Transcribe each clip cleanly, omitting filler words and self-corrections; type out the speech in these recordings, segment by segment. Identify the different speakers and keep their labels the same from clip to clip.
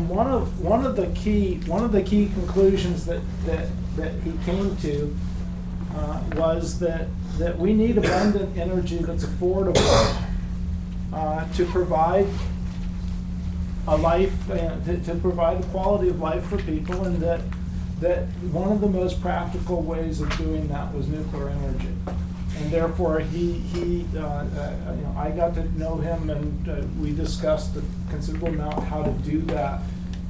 Speaker 1: one of the key conclusions that he came to was that we need abundant energy that's affordable to provide a life, to provide a quality of life for people, and that one of the most practical ways of doing that was nuclear energy. And therefore, I got to know him, and we discussed a considerable amount how to do that.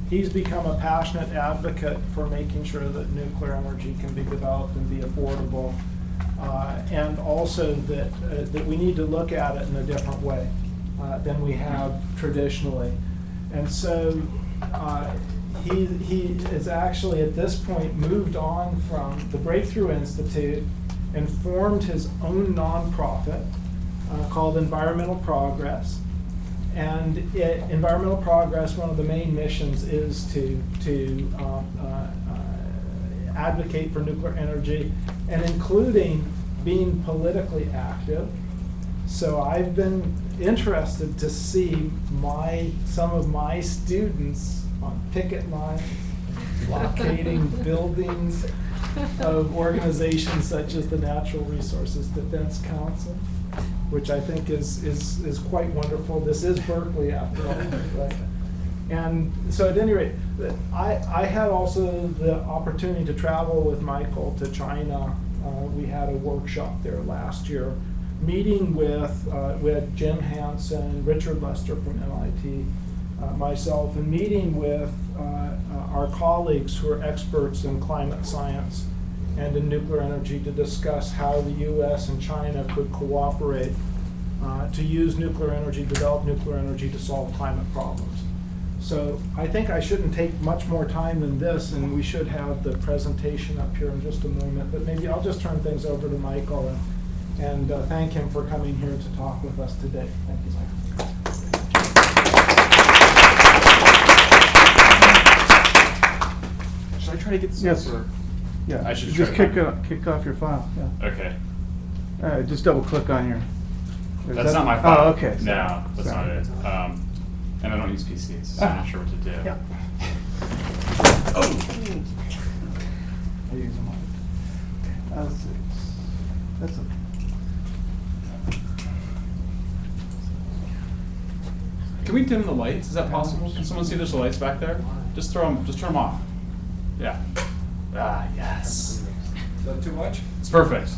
Speaker 1: He's become a passionate advocate for making sure that nuclear energy can be developed and be affordable, and also that we need to look at it in a different way than we have traditionally. And so he is actually at this point moved on from the Breakthrough Institute and formed his own nonprofit called Environmental Progress. And Environmental Progress, one of the main missions is to advocate for nuclear energy, and including being politically active. So I've been interested to see some of my students on picket lines, blockading buildings of organizations such as the Natural Resources Defense Council, which I think is quite wonderful. This is Berkeley after all, right? And so at any rate, I had also the opportunity to travel with Michael to China. We had a workshop there last year, meeting with Jim Hansen, Richard Lester from MIT, myself, and meeting with our colleagues who are experts in climate science and in nuclear energy to discuss how the US and China could cooperate to use nuclear energy, develop nuclear energy to solve climate problems. So I think I shouldn't take much more time than this, and we should have the presentation up here in just a moment, but maybe I'll just turn things over to Michael and thank him for coming here to talk with us today. Thank you, Michael.
Speaker 2: Should I try to get this
Speaker 3: Yes.
Speaker 2: over?
Speaker 3: Yeah,
Speaker 2: I should
Speaker 3: just
Speaker 2: try
Speaker 3: kick off your file. Yeah.
Speaker 2: Okay.
Speaker 3: Just double click on your.
Speaker 2: That's not my file.
Speaker 3: Oh, okay.
Speaker 2: No, that's
Speaker 3: Sorry.
Speaker 2: not it. And I don't use PCs, so I'm not sure what to do.
Speaker 3: Yeah.
Speaker 2: Oh!
Speaker 3: I use them all. That's a.
Speaker 2: Can we dim the lights? Is that possible? Can someone see there's lights back there? Just turn them off. Yeah. Ah, yes.
Speaker 4: Is that too much?
Speaker 2: It's perfect.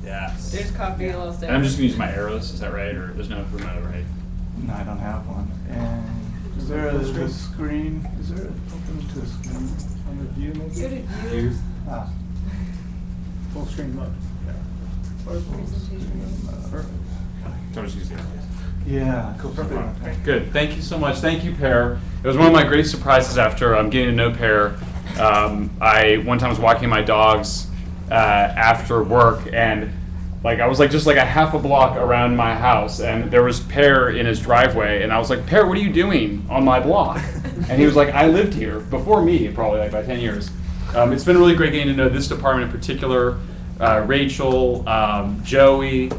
Speaker 2: Yes.
Speaker 5: There's coffee a little
Speaker 2: And I'm just gonna use my arrows, is that right? Or there's no remote, right?
Speaker 3: No, I don't have one. And is there a screen? Is there open to a screen on the view maybe?
Speaker 5: Go to view.
Speaker 3: Ah. Full screen mode.
Speaker 5: Presentation.
Speaker 2: Perfect. So I'll just use the arrows.
Speaker 3: Yeah. Cool.
Speaker 2: Okay, good. Thank you so much. Thank you, Per. It was one of my great surprises after getting to know Per. I one time was walking my dogs after work, and I was just a half a block around my house, and there was Per in his driveway, and I was like, Per, what are you doing on my block? And he was like, I lived here before me, probably by 10 years. It's been really great getting to know this department in particular, Rachel, Joey,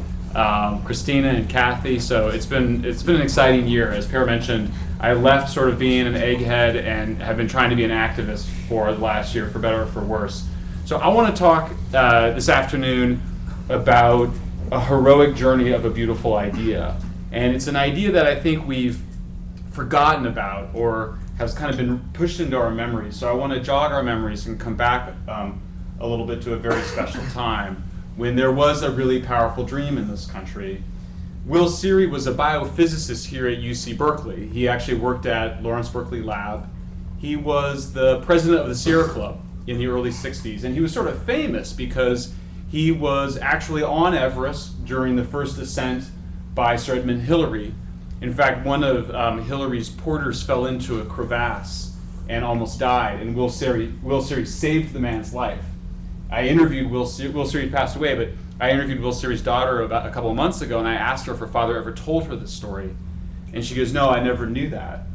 Speaker 2: Christina and Kathy. So it's been an exciting year. As Per mentioned, I left sort of being an egghead and have been trying to be an activist for the last year, for better or for worse. So I want to talk this afternoon about a heroic journey of a beautiful idea. And it's an idea that I think we've forgotten about or has kind of been pushed into our memories. So I want to jog our memories and come back a little bit to a very special time when there was a really powerful dream in this country. Will Siri was a biophysicist here at UC Berkeley. He actually worked at Lawrence Berkeley Lab. He was the president of the Sierra Club in the early 60s, and he was sort of famous because he was actually on Everest during the first ascent by Sir Edmund Hillary. In fact, one of Hillary's porters fell into a crevasse and almost died, and Will Siri saved the man's life. I interviewed Will Siri passed away, but I interviewed Will Siri's daughter about a couple of months ago, and I asked her if her father ever told her this story. And she goes, no, I never knew that.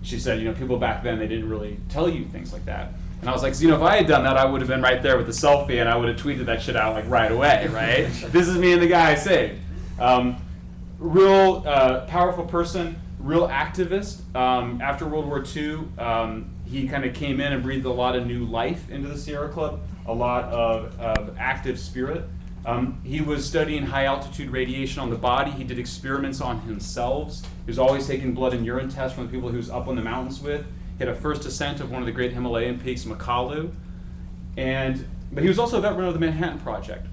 Speaker 2: She said, people back then, they didn't really tell you things like that. And I was like, so, if I had done that, I would have been right there with the selfie, and I would have tweeted that shit out right away, right? This is me and the guy I saved. Real powerful person, real activist. After World War II, he kind of came in and breathed a lot of new life into the Sierra Club, a lot of active spirit. He was studying high altitude radiation on the body. He did experiments on himself. He was always taking blood and urine tests from the people he was up on the mountains with. He had a first ascent of one of the great Himalayan peaks, Makalu. But he was also a veteran of the Manhattan Project.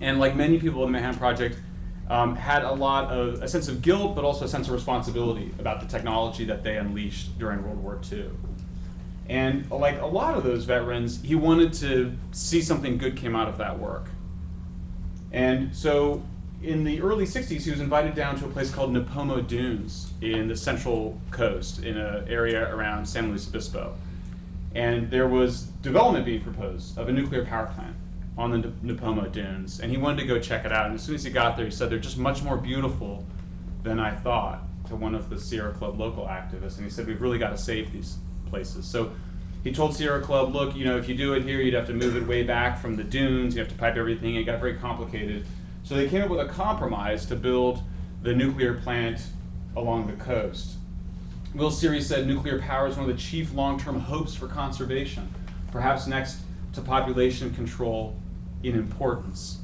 Speaker 2: And like many people in the Manhattan Project, had a sense of guilt, but also a sense of responsibility about the technology that they unleashed during World War II. And like a lot of those veterans, he wanted to see something good came out of that work. And so in the early 60s, he was invited down to a place called Nipomo Dunes in the Central Coast, in an area around San Luis Obispo. And there was development being proposed of a nuclear power plant on the Nipomo Dunes, and he wanted to go check it out. And as soon as he got there, he said, "They're just much more beautiful than I thought," to one of the Sierra Club local activists. And he said, "We've really got to save these places." So he told Sierra Club, "Look, if you do it here, you'd have to move it way back from the dunes. You have to pipe everything." It got very complicated. So they came up with a compromise to build the nuclear plant along the coast. Will Siri said nuclear power is one of the chief long-term hopes for conservation, perhaps next to population control in importance.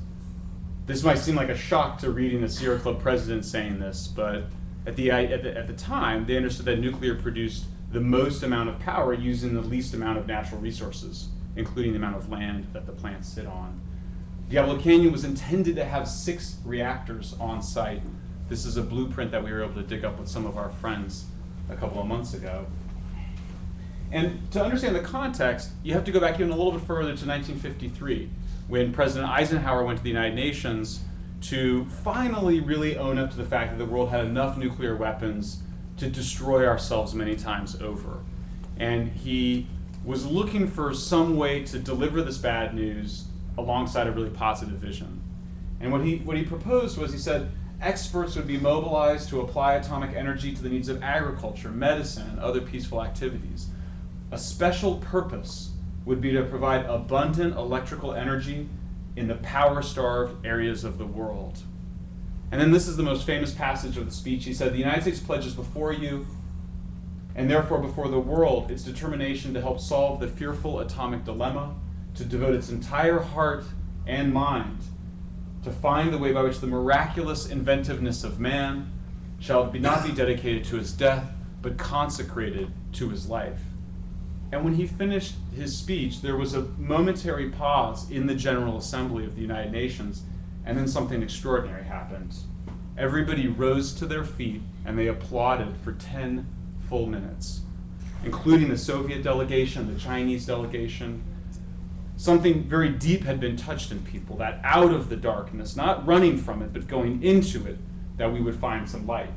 Speaker 2: This might seem like a shock to reading the Sierra Club president saying this, but at the time, they understood that nuclear produced the most amount of power using the least amount of natural resources, including the amount of land that the plants sit on. Diablo Canyon was intended to have 6 reactors on site. This is a blueprint that we were able to dig up with some of our friends a couple of months ago. And to understand the context, you have to go back even a little bit further to 1953, when President Eisenhower went to the United Nations to finally really own up to the fact that the world had enough nuclear weapons to destroy ourselves many times over. And he was looking for some way to deliver this bad news alongside a really positive vision. And what he proposed was, he said, experts would be mobilized to apply atomic energy to the needs of agriculture, medicine, and other peaceful activities. A special purpose would be to provide abundant electrical energy in the power-starved areas of the world. And then this is the most famous passage of the speech. He said, "The United States pledges before you, and therefore before the world, its determination to help solve the fearful atomic dilemma, to devote its entire heart and mind to find the way by which the miraculous inventiveness of man shall not be dedicated to his death, but consecrated to his life." And when he finished his speech, there was a momentary pause in the General Assembly of the United Nations, and then something extraordinary happened. Everybody rose to their feet, and they applauded for 10 full minutes, including the Soviet delegation, the Chinese delegation. Something very deep had been touched in people, that out of the darkness, not running from it, but going into it, that we would find some light.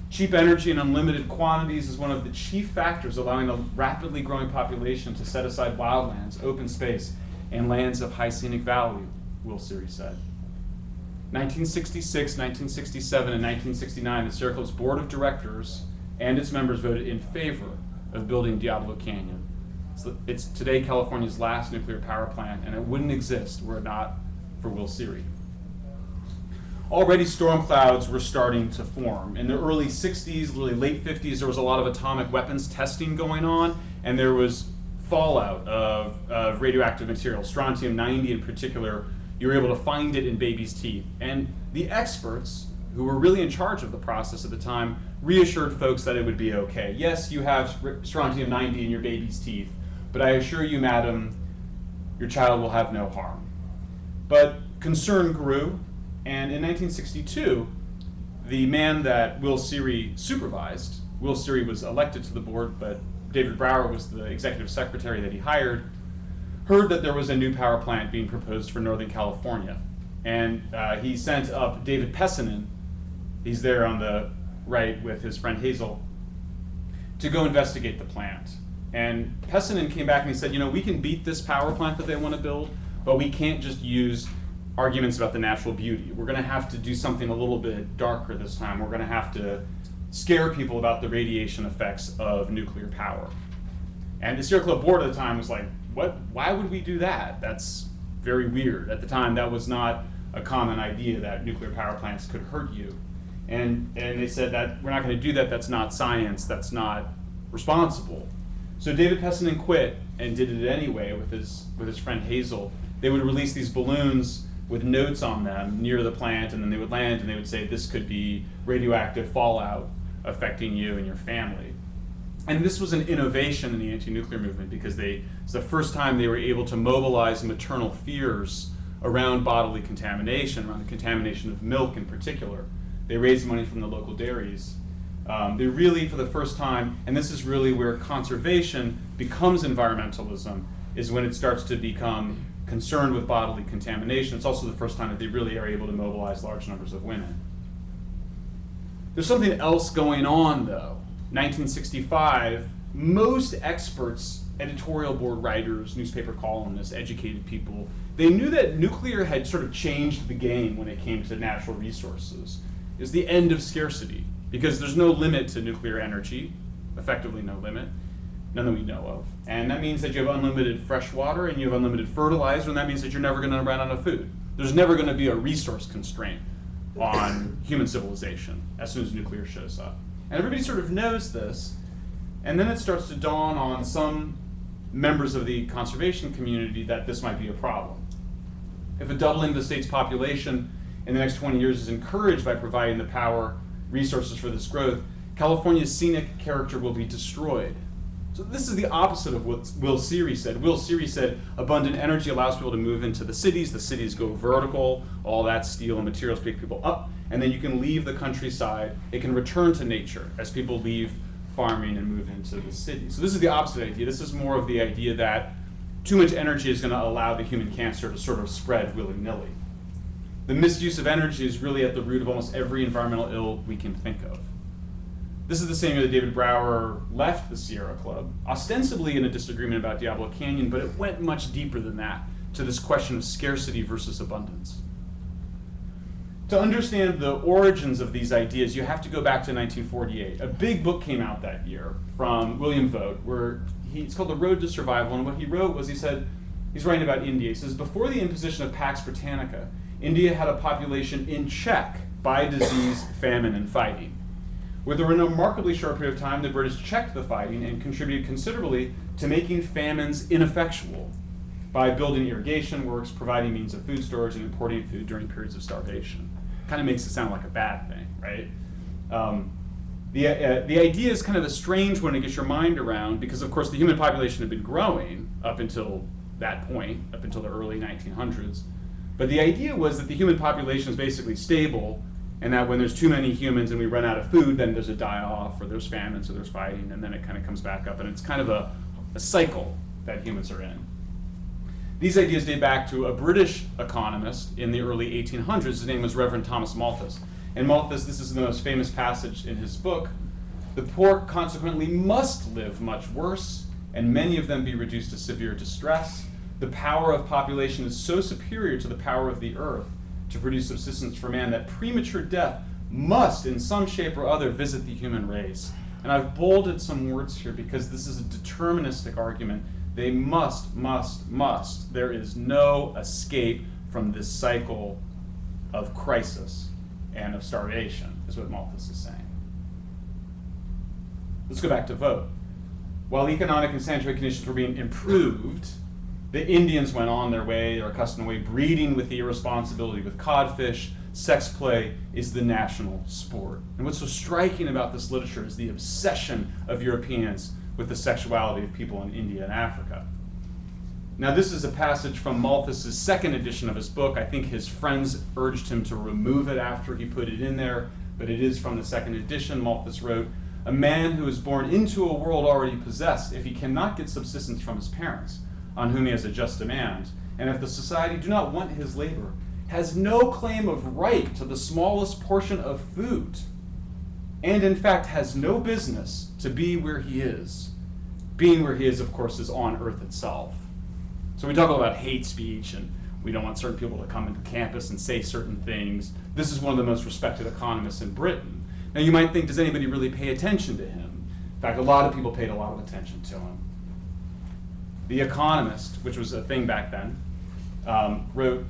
Speaker 2: Cheap energy in unlimited quantities is one of the chief factors allowing a rapidly growing population to set aside wildlands, open space, and lands of high scenic value, Will Siri said. 1966, 1967, and 1969, the Sierra Club's board of directors and its members voted in favor of building Diablo Canyon. It's today California's last nuclear power plant, and it wouldn't exist were it not for Will Siri. Already storm clouds were starting to form. In the early 60s, really late 50s, there was a lot of atomic weapons testing going on, and there was fallout of radioactive material, strontium-90 in particular. You were able to find it in babies' teeth. And the experts, who were really in charge of the process at the time, reassured folks that it would be okay. Yes, you have strontium-90 in your baby's teeth, but I assure you, madam, your child will have no harm. But concern grew, and in 1962, the man that Will Siri supervised, Will Siri was elected to the board, but David Brower was the executive secretary that he hired, heard that there was a new power plant being proposed for Northern California. And he sent up David Pessinen, he's there on the right with his friend Hazel, to go investigate the plant. And Pessinen came back and he said, we can beat this power plant that they want to build, but we can't just use arguments about the natural beauty. We're going to have to do something a little bit darker this time. We're going to have to scare people about the radiation effects of nuclear power. And the Sierra Club board at the time was like, what? Why would we do that? That's very weird. At the time, that was not a common idea that nuclear power plants could hurt you. And they said that we're not going to do that, that's not science, that's not responsible. So David Pessinen quit and did it anyway with his friend Hazel. They would release these balloons with notes on them near the plant, and then they would land and they would say this could be radioactive fallout affecting you and your family. And this was an innovation in the anti-nuclear movement because it's the first time they were able to mobilize maternal fears around bodily contamination, around the contamination of milk in particular. They raised money from the local dairies. They really, for the first time, and this is really where conservation becomes environmentalism, is when it starts to become concerned with bodily contamination. It's also the first time that they really are able to mobilize large numbers of women. There's something else going on, though. 1965, most experts, editorial board writers, newspaper columnists, educated people, they knew that nuclear had sort of changed the game when it came to natural resources. It's the end of scarcity, because there's no limit to nuclear energy, effectively no limit, none that we know of. And that means that you have unlimited fresh water and you have unlimited fertilizer, and that means that you're never going to run out of food. There's never going to be a resource constraint on human civilization as soon as nuclear shows up. And everybody sort of knows this, and then it starts to dawn on some members of the conservation community that this might be a problem. If a doubling of the state's population in the next 20 years is encouraged by providing the power, resources for this growth, California's scenic character will be destroyed. So this is the opposite of what Will Siri said. Will Siri said abundant energy allows people to move into the cities go vertical, all that steel and materials pick people up, and then you can leave the countryside, it can return to nature as people leave farming and move into the city. So this is the opposite idea. This is more of the idea that too much energy is going to allow the human cancer to sort of spread willy-nilly. The misuse of energy is really at the root of almost every environmental ill we can think of. This is the same year that David Brower left the Sierra Club, ostensibly in a disagreement about Diablo Canyon, but it went much deeper than that, to this question of scarcity versus abundance. To understand the origins of these ideas, you have to go back to 1948. A big book came out that year from William Vogt, it's called The Road to Survival, and what he wrote was, he's writing about India. He says, before the imposition of Pax Britannica, India had a population in check by disease, famine, and fighting. Within a remarkably short period of time, the British checked the fighting and contributed considerably to making famines ineffectual by building irrigation works, providing means of food storage, and importing food during periods of starvation. Kind of makes it sound like a bad thing, right? The idea is kind of a strange one to get your mind around because, of course, the human population had been growing up until that point, up until the early 1900s. But the idea was that the human population is basically stable, and that when there's too many humans and we run out of food, then there's a die-off, or there's famines, or there's fighting, and then it kind of comes back up, and it's kind of a cycle that humans are in. These ideas date back to a British economist in the early 1800s. His name was Reverend Thomas Malthus. And Malthus, this is the most famous passage in his book, the poor consequently must live much worse, and many of them be reduced to severe distress. The power of population is so superior to the power of the earth to produce subsistence for man that premature death must, in some shape or other, visit the human race. And I've bolded some words here because this is a deterministic argument. They must. There is no escape from this cycle of crisis and of starvation, is what Malthus is saying. Let's go back to Vogt. While economic and sanitary conditions were being improved, the Indians went on their way, their accustomed way, breeding with the irresponsibility with codfish. Sex play is the national sport. And what's so striking about this literature is the obsession of Europeans with the sexuality of people in India and Africa. Now, this is a passage from Malthus's second edition of his book. I think his friends urged him to remove it after he put it in there, but it is from the second edition. Malthus wrote, "A man who is born into a world already possessed, if he cannot get subsistence from his parents, on whom he has a just demand, and if the society do not want his labor, has no claim of right to the smallest portion of food, and in fact has no business to be where he is." Being where he is, of course, is on Earth itself. So we talk about hate speech, and we don't want certain people to come into campus and say certain things. This is one of the most respected economists in Britain. Now you might think, does anybody really pay attention to him? In fact, a lot of people paid a lot of attention to him. The Economist, which was a thing back then, wrote,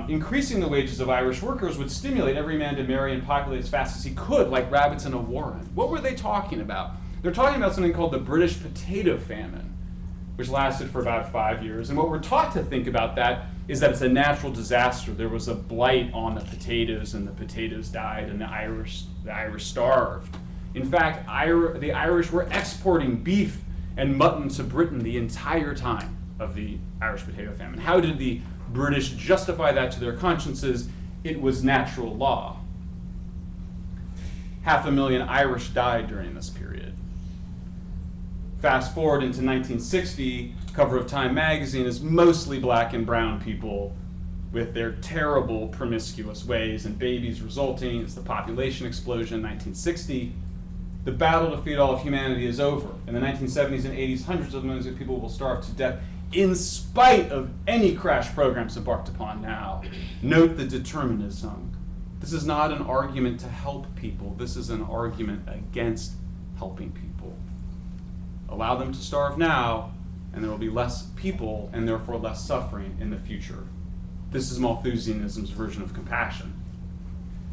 Speaker 2: increasing the wages of Irish workers would stimulate every man to marry and populate as fast as he could, like rabbits in a warren. What were they talking about? They're talking about something called the British potato famine, which lasted for about 5 years. And what we're taught to think about that is that it's a natural disaster. There was a blight on the potatoes, and the potatoes died, and the Irish starved. In fact, the Irish were exporting beef and mutton to Britain the entire time of the Irish potato famine. How did the British justify that to their consciences? It was natural law. 500,000 Irish died during this period. Fast forward into 1960, cover of Time magazine is mostly black and brown people with their terrible promiscuous ways and babies resulting. It's the population explosion in 1960. The battle to feed all of humanity is over. In the 1970s and 80s, hundreds of millions of people will starve to death in spite of any crash programs embarked upon now. Note the determinism. This is not an argument to help people. This is an argument against helping people. Allow them to starve now, and there will be less people and therefore less suffering in the future. This is Malthusianism's version of compassion.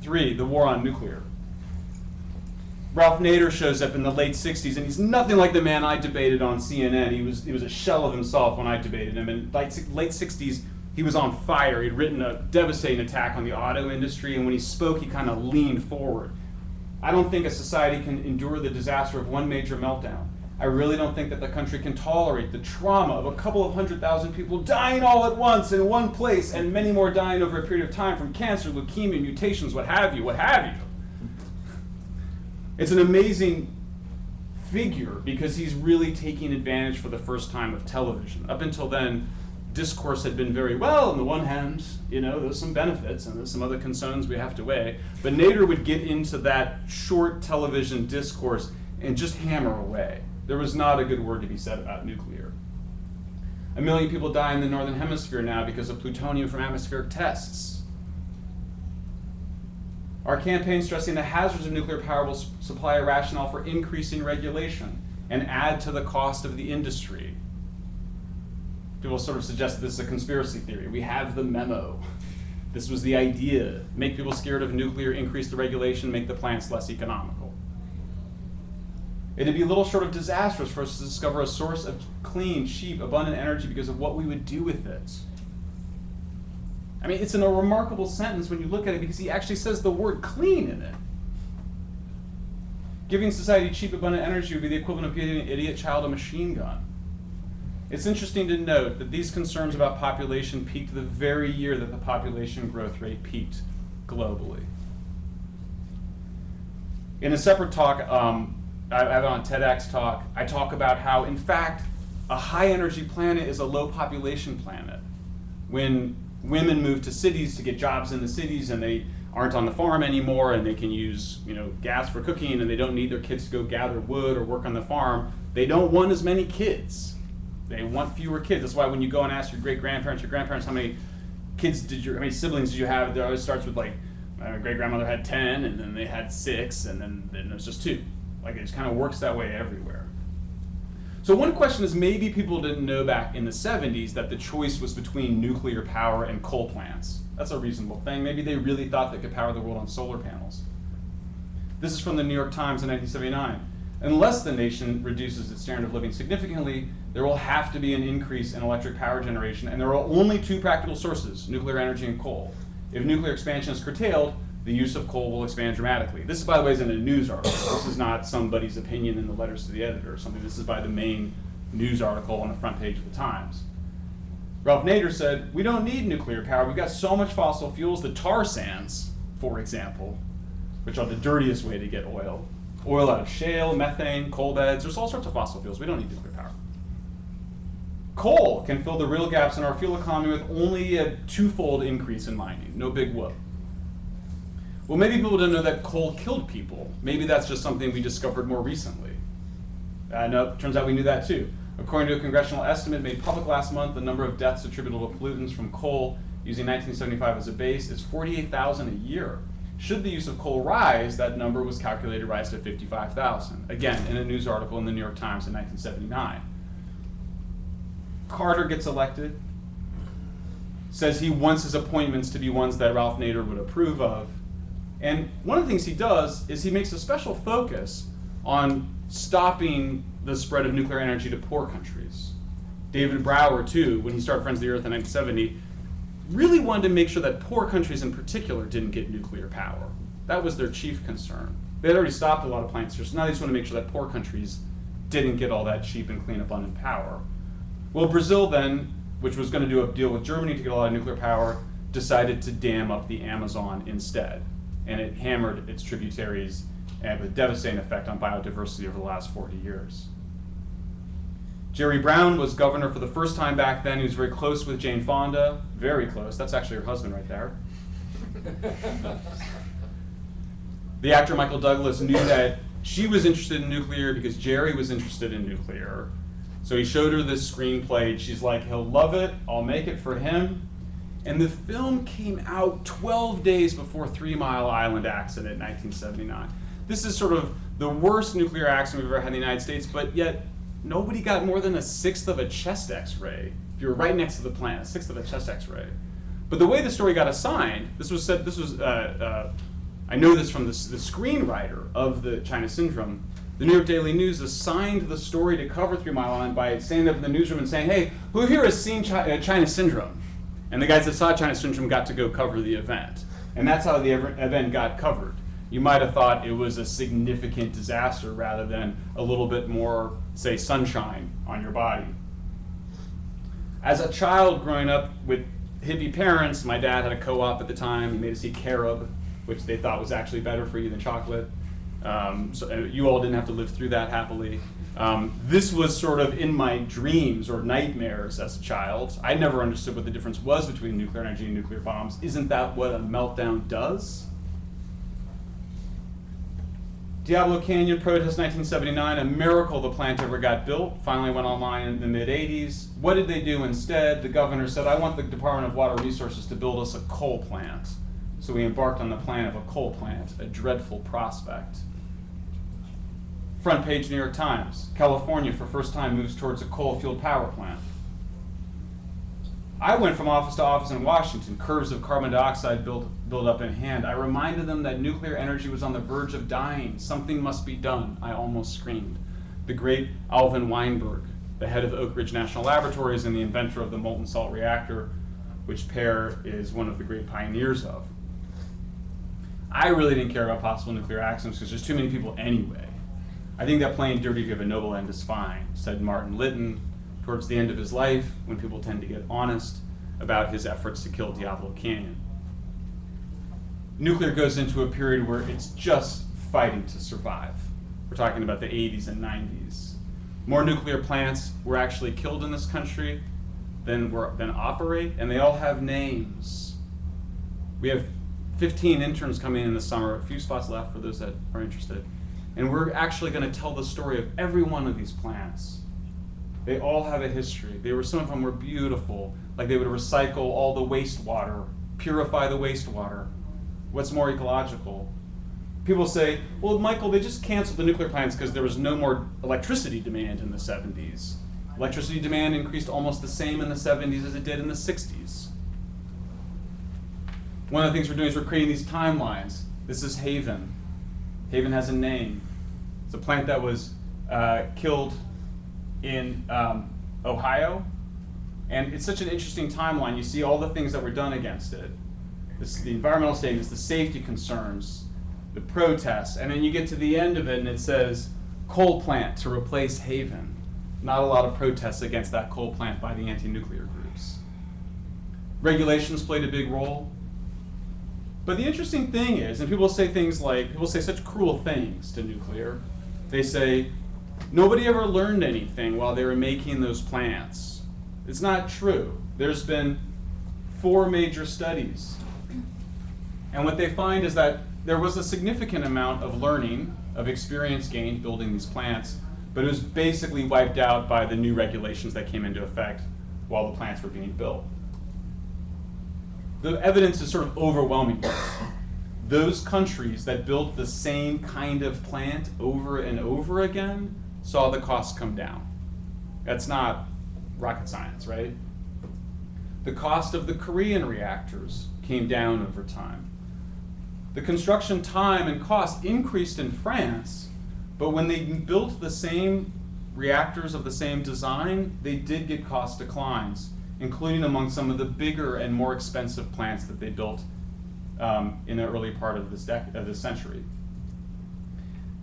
Speaker 2: 3, the war on nuclear. Ralph Nader shows up in the late 60s, and he's nothing like the man I debated on CNN. He was a shell of himself when I debated him. In late 60s, he was on fire. He'd written a devastating attack on the auto industry, and when he spoke, he kind of leaned forward. I don't think a society can endure the disaster of one major meltdown. I really don't think that the country can tolerate the trauma of a couple of 100,000 people dying all at once in one place, and many more dying over a period of time from cancer, leukemia, mutations, what have you. It's an amazing figure because he's really taking advantage for the first time of television. Up until then, discourse had been very well. On the one hand, there's some benefits and there's some other concerns we have to weigh. But Nader would get into that short television discourse and just hammer away. There was not a good word to be said about nuclear. 1 million people die in the Northern Hemisphere now because of plutonium from atmospheric tests. Our campaign stressing the hazards of nuclear power will supply a rationale for increasing regulation and add to the cost of the industry. People sort of suggest that this is a conspiracy theory. We have the memo. This was the idea. Make people scared of nuclear, increase the regulation, make the plants less economical. It'd be a little short of disastrous for us to discover a source of clean, cheap, abundant energy because of what we would do with it. I mean, it's a remarkable sentence when you look at it because he actually says the word clean in it. Giving society cheap, abundant energy would be the equivalent of giving an idiot child a machine gun. It's interesting to note that these concerns about population peaked the very year that the population growth rate peaked globally. In a separate talk, I have on TEDx talk, I talk about how, in fact, a high-energy planet is a low-population planet. When women move to cities to get jobs in the cities and they aren't on the farm anymore and they can use gas for cooking and they don't need their kids to go gather wood or work on the farm, they don't want as many kids. They want fewer kids. That's why when you go and ask your great-grandparents, your grandparents, how many siblings did you have, it always starts with my great-grandmother had 10 and then they had 6 and then it was just 2. It just kind of works that way everywhere. So one question is maybe people didn't know back in the 70s that the choice was between nuclear power and coal plants. That's a reasonable thing. Maybe they really thought they could power the world on solar panels. This is from the New York Times in 1979. Unless the nation reduces its standard of living significantly, there will have to be an increase in electric power generation, and there are only 2 practical sources, nuclear energy and coal. If nuclear expansion is curtailed, the use of coal will expand dramatically. This, by the way, is in a news article. This is not somebody's opinion in the letters to the editor or something. This is by the main news article on the front page of the Times. Ralph Nader said, we don't need nuclear power. We've got so much fossil fuels, the tar sands, for example, which are the dirtiest way to get oil. Oil out of shale, methane, coal beds. There's all sorts of fossil fuels. We don't need nuclear power. Coal can fill the real gaps in our fuel economy with only a 2-fold increase in mining. No big whoop. Well, maybe people didn't know that coal killed people. Maybe that's just something we discovered more recently. No, turns out we knew that too. According to a congressional estimate made public last month, the number of deaths attributable to pollutants from coal using 1975 as a base is 48,000 a year. Should the use of coal rise, that number was calculated to rise to 55,000. Again, in a news article in the New York Times in 1979. Carter gets elected. says he wants his appointments to be ones that Ralph Nader would approve of. And one of the things he does is he makes a special focus on stopping the spread of nuclear energy to poor countries. David Brower, too, when he started Friends of the Earth in 1970, really wanted to make sure that poor countries in particular didn't get nuclear power. That was their chief concern. They had already stopped a lot of plants here, so now they just want to make sure that poor countries didn't get all that cheap and clean, abundant power. Well, Brazil then, which was going to do a deal with Germany to get a lot of nuclear power, decided to dam up the Amazon instead. And it hammered its tributaries and with a devastating effect on biodiversity over the last 40 years. Jerry Brown was governor for the first time back then. He was very close with Jane Fonda, very close. That's actually her husband right there. The actor Michael Douglas knew that she was interested in nuclear because Jerry was interested in nuclear. So he showed her this screenplay, and she's like, he'll love it, I'll make it for him. And the film came out 12 days before 3 Mile Island accident in 1979. This is sort of the worst nuclear accident we've ever had in the United States, but yet nobody got more than 1/6 of a chest x-ray. If you were right next to the plant, 1/6 of a chest x-ray. But the way the story got assigned, I know this from the screenwriter of the China Syndrome. The New York Daily News assigned the story to cover 3 Mile Island by standing up in the newsroom and saying, hey, who here has seen China Syndrome? And the guys that saw China Syndrome got to go cover the event. And that's how the event got covered. You might have thought it was a significant disaster rather than a little bit more, say, sunshine on your body. As a child growing up with hippie parents, my dad had a co-op at the time. He made us eat carob, which they thought was actually better for you than chocolate. So you all didn't have to live through that happily. This was sort of in my dreams or nightmares as a child. I never understood what the difference was between nuclear energy and nuclear bombs. Isn't that what a meltdown does? Diablo Canyon protest 1979, a miracle the plant ever got built, finally went online in the mid-80s. What did they do instead? The governor said, I want the Department of Water Resources to build us a coal plant. So we embarked on the plan of a coal plant, a dreadful prospect. Front page New York Times, California for first time moves towards a coal-fueled power plant. I went from office to office in Washington, curves of carbon dioxide build up in hand. I reminded them that nuclear energy was on the verge of dying. Something must be done, I almost screamed. The great Alvin Weinberg, the head of Oak Ridge National Laboratories and the inventor of the molten salt reactor, which Pear is one of the great pioneers of. I really didn't care about possible nuclear accidents because there's too many people anyway. I think that playing dirty if you have a noble end is fine, said Martin Lytton towards the end of his life, when people tend to get honest about his efforts to kill Diablo Canyon. Nuclear goes into a period where it's just fighting to survive. We're talking about the 80s and 90s. More nuclear plants were actually killed in this country than operate, and they all have names. We have 15 interns coming in this summer, a few spots left for those that are interested. And we're actually going to tell the story of every one of these plants. They all have a history. Some of them were beautiful, like they would recycle all the wastewater, purify the wastewater. What's more ecological? People say, well, Michael, they just canceled the nuclear plants because there was no more electricity demand in the 70s. Electricity demand increased almost the same in the 70s as it did in the 60s. One of the things we're doing is we're creating these timelines. This is Haven. Haven has a name. It's a plant that was killed in Ohio, and it's such an interesting timeline. You see all the things that were done against it. The environmental statements, the safety concerns, the protests, and then you get to the end of it and it says coal plant to replace Haven. Not a lot of protests against that coal plant by the anti-nuclear groups. Regulations played a big role. But the interesting thing is, and people say such cruel things to nuclear. They say, nobody ever learned anything while they were making those plants. It's not true. There's been 4 major studies. And what they find is that there was a significant amount of learning, of experience gained building these plants, but it was basically wiped out by the new regulations that came into effect while the plants were being built. The evidence is sort of overwhelming. Those countries that built the same kind of plant over and over again saw the costs come down. That's not rocket science, right? The cost of the Korean reactors came down over time. The construction time and cost increased in France, but when they built the same reactors of the same design, they did get cost declines, including among some of the bigger and more expensive plants that they built in the early part of this century.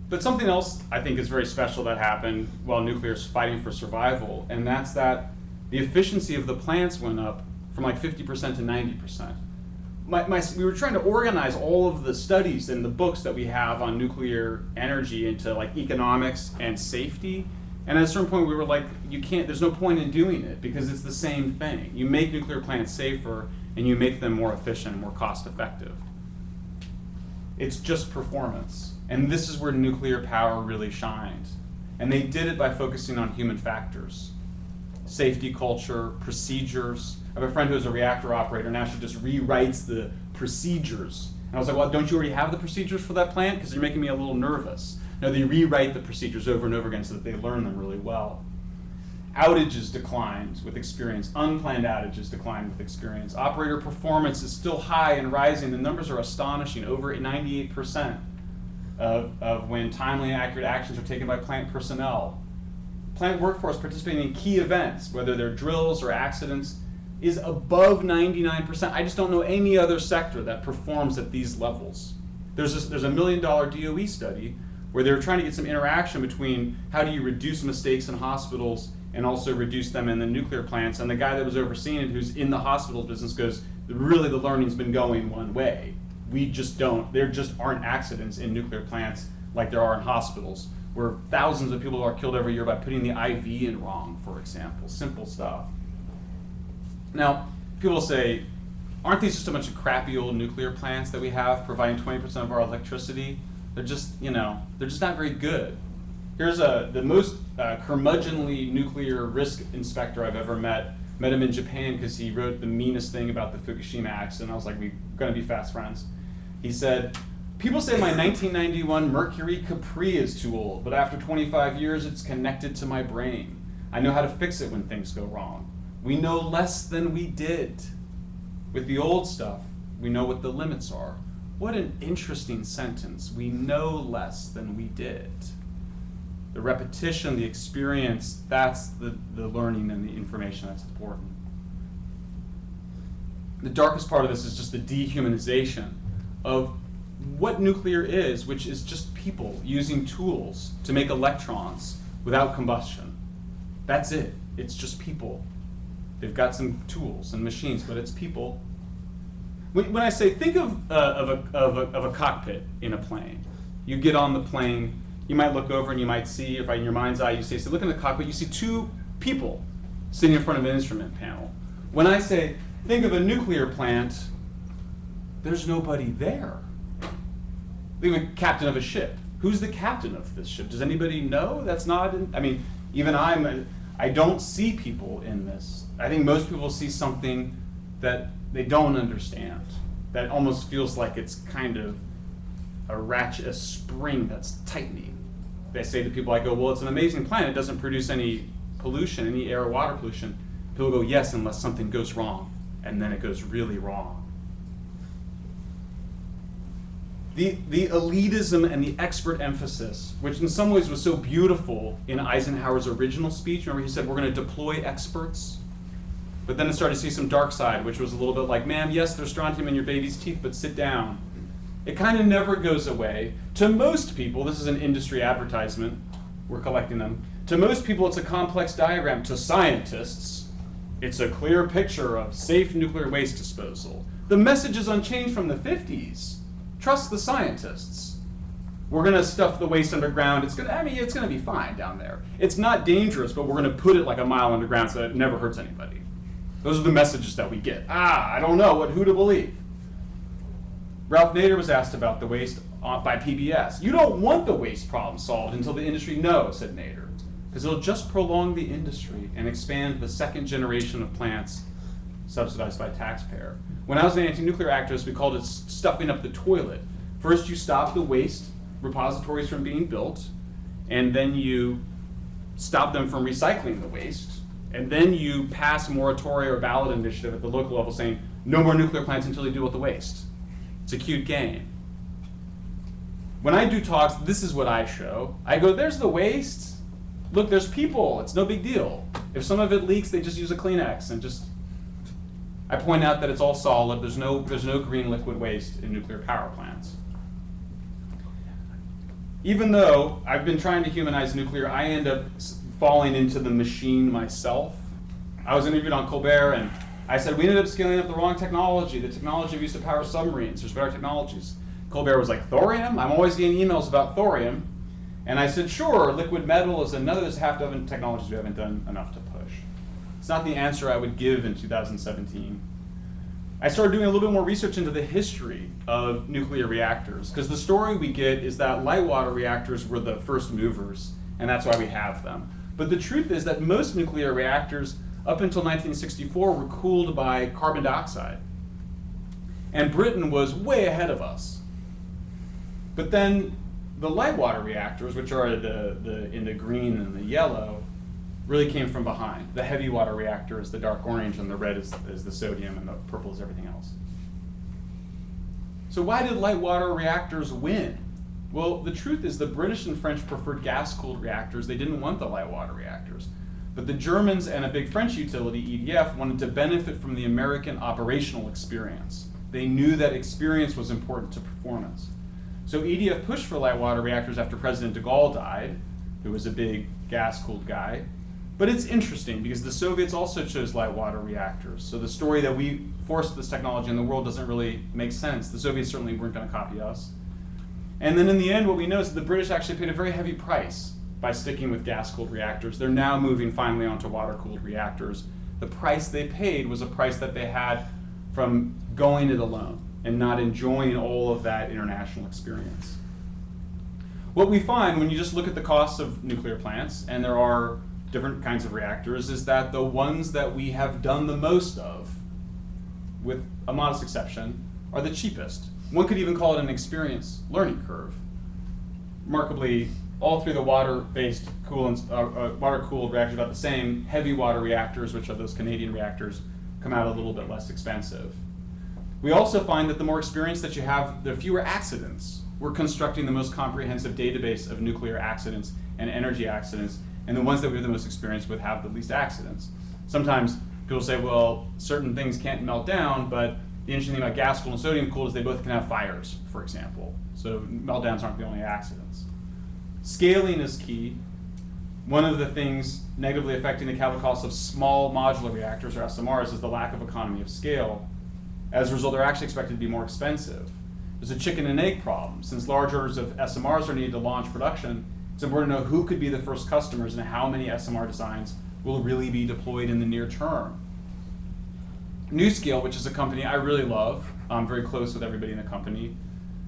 Speaker 2: But something else I think is very special that happened while nuclear is fighting for survival, and that's that the efficiency of the plants went up from like 50% to 90%. We were trying to organize all of the studies and the books that we have on nuclear energy into like economics and safety. And at a certain point we were like, there's no point in doing it because it's the same thing. You make nuclear plants safer and you make them more efficient and more cost effective. It's just performance. And this is where nuclear power really shines. And they did it by focusing on human factors. Safety culture, procedures. I have a friend who's a reactor operator. Now she just rewrites the procedures. And I was like, well, don't you already have the procedures for that plant? Because you're making me a little nervous. No, they rewrite the procedures over and over again so that they learn them really well. Outages declined with experience. Unplanned outages declined with experience. Operator performance is still high and rising. The numbers are astonishing. Over 98% of when timely and accurate actions are taken by plant personnel. Plant workforce participating in key events, whether they're drills or accidents, is above 99%. I just don't know any other sector that performs at these levels. There's a $1 million DOE study where they were trying to get some interaction between how do you reduce mistakes in hospitals and also reduce them in the nuclear plants. And the guy that was overseeing it, who's in the hospital business, goes, really the learning's been going one way. There just aren't accidents in nuclear plants like there are in hospitals, where thousands of people are killed every year by putting the IV in wrong, for example. Simple stuff. Now, people say, aren't these just a bunch of crappy old nuclear plants that we have providing 20% of our electricity? They're just, they're just not very good. Here's the most curmudgeonly nuclear risk inspector I've ever met. Met him in Japan because he wrote the meanest thing about the Fukushima accident. I was like, we're going to be fast friends. He said, people say my 1991 Mercury Capri is too old, but after 25 years, it's connected to my brain. I know how to fix it when things go wrong. We know less than we did. With the old stuff, we know what the limits are. What an interesting sentence. We know less than we did. The repetition, the experience, that's the learning and the information that's important. The darkest part of this is just the dehumanization of what nuclear is, which is just people using tools to make electrons without combustion. That's it. It's just people. They've got some tools and machines, but it's people. When I say, think of a cockpit in a plane. You get on the plane, you might look over and you might see, if in your mind's eye you say, so look in the cockpit, you see two people sitting in front of an instrument panel. When I say, think of a nuclear plant, there's nobody there. Think of a captain of a ship. Who's the captain of this ship? Does anybody know? That's not, even I don't see people in this. I think most people see something that they don't understand, that almost feels like it's kind of a spring that's tightening. They say to people, I go, well, it's an amazing plant. It doesn't produce any pollution, any air or water pollution. People go, yes, unless something goes wrong. And then it goes really wrong. The elitism and the expert emphasis, which in some ways was so beautiful in Eisenhower's original speech. Remember he said, we're going to deploy experts. But then it started to see some dark side, which was a little bit like, ma'am, yes, there's strontium in your baby's teeth, but sit down. It kind of never goes away. To most people, this is an industry advertisement, we're collecting them. To most people, it's a complex diagram. To scientists, it's a clear picture of safe nuclear waste disposal. The message is unchanged from the 50s. Trust the scientists. We're going to stuff the waste underground. It's going to be fine down there. It's not dangerous, but we're going to put it like a mile underground so that it never hurts anybody. Those are the messages that we get. I don't know who to believe. Ralph Nader was asked about the waste by PBS. You don't want the waste problem solved until the industry knows, said Nader, because it'll just prolong the industry and expand the second generation of plants subsidized by taxpayer. When I was an anti-nuclear activist, we called it stuffing up the toilet. First, you stop the waste repositories from being built, and then you stop them from recycling the waste, And then you pass a moratorium or ballot initiative at the local level saying, no more nuclear plants until you deal with the waste. It's a cute game. When I do talks, this is what I show. I go, there's the waste. Look, there's people. It's no big deal. If some of it leaks, they just use a Kleenex and just... I point out that it's all solid. There's no green liquid waste in nuclear power plants. Even though I've been trying to humanize nuclear, I end up falling into the machine myself. I was interviewed on Colbert, and I said, we ended up scaling up the wrong technology, the technology we used to power submarines. There's better technologies. Colbert was like, thorium? I'm always getting emails about thorium. And I said, sure, liquid metal is another, there's half dozen technologies we haven't done enough to push. It's not the answer I would give in 2017. I started doing a little bit more research into the history of nuclear reactors, because the story we get is that light water reactors were the first movers, and that's why we have them. But the truth is that most nuclear reactors, up until 1964, were cooled by carbon dioxide. And Britain was way ahead of us. But then the light water reactors, which are in the green and the yellow, really came from behind. The heavy water reactor is the dark orange, and the red is the sodium, and the purple is everything else. So why did light water reactors win? Well, the truth is the British and French preferred gas-cooled reactors. They didn't want the light water reactors. But the Germans and a big French utility, EDF, wanted to benefit from the American operational experience. They knew that experience was important to performance. So EDF pushed for light water reactors after President de Gaulle died, who was a big gas-cooled guy. But it's interesting because the Soviets also chose light water reactors. So the story that we forced this technology in the world doesn't really make sense. The Soviets certainly weren't going to copy us. And then in the end, what we know is that the British actually paid a very heavy price by sticking with gas-cooled reactors. They're now moving finally onto water-cooled reactors. The price they paid was a price that they had from going it alone and not enjoying all of that international experience. What we find when you just look at the costs of nuclear plants, and there are different kinds of reactors, is that the ones that we have done the most of, with a modest exception, are the cheapest. One could even call it an experience learning curve. Remarkably, all three of the water-based water-cooled reactors are about the same. Heavy water reactors, which are those Canadian reactors, come out a little bit less expensive. We also find that the more experience that you have, the fewer accidents. We're constructing the most comprehensive database of nuclear accidents and energy accidents, and the ones that we have the most experience with have the least accidents. Sometimes people say, well, certain things can't melt down, but the interesting thing about gas-cooled and sodium-cooled is they both can have fires, for example. So meltdowns aren't the only accidents. Scaling is key. One of the things negatively affecting the capital costs of small modular reactors, or SMRs, is the lack of economy of scale. As a result, they're actually expected to be more expensive. There's a chicken and egg problem. Since large orders of SMRs are needed to launch production, it's important to know who could be the first customers and how many SMR designs will really be deployed in the near term. NuScale, which is a company I really love, I'm very close with everybody in the company,